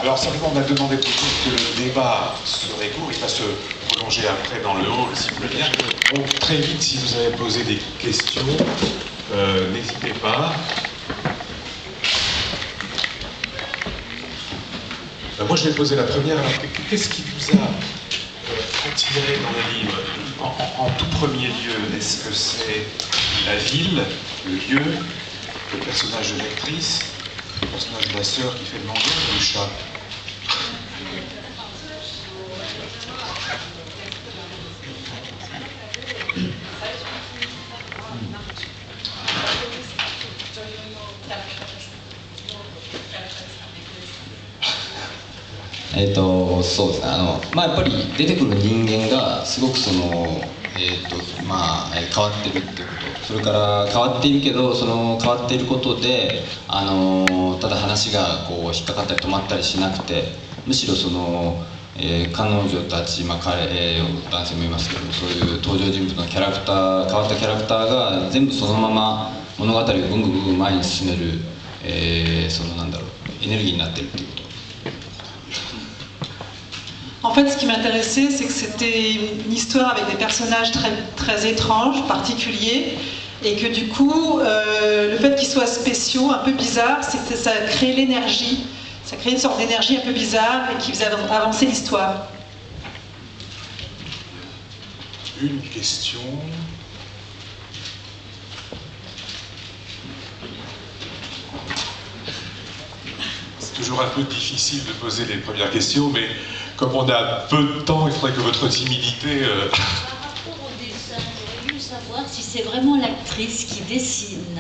Alors simplement, on a demandé que le débat serait court, il va se prolonger après dans le hall, si vous voulez bien. Donc très vite, si vous avez posé des questions, n'hésitez pas. Moi, je vais poser la première. Alors, qu'est-ce qui vous a attiré dans le livre en tout premier lieu? Est-ce que c'est la ville, le lieu, le personnage de l'actrice, le personnage de la sœur qui fait le mangeur ou le chat?そうですね、やっぱり出てくる人間がすごく変わってるっていうこと、それから変わっているけど、その変わっていることでただ話がこう引っかかったり止まったりしなくて、むしろ彼女たち、彼、男性もいますけども、そういう登場人物のキャラクター、変わったキャラクターが全部そのまま物語をぐんぐんぐんぐん前に進める、エネルギーになっているっていうこと。En fait, ce qui m'intéressait, c'est que c'était une histoire avec des personnages très, très étranges, particuliers, et que du coup, le fait qu'ils soient spéciaux, un peu bizarres, c'est que ça crée l'énergie, ça crée une sorte d'énergie un peu bizarre et qui faisait avancer l'histoire. Une question. C'est toujours un peu difficile de poser les premières questions, mais comme on a peu de temps, il faudrait que votre timidité... Par rapport au dessin, j'aurais voulu savoir si c'est vraiment l'actrice qui dessine.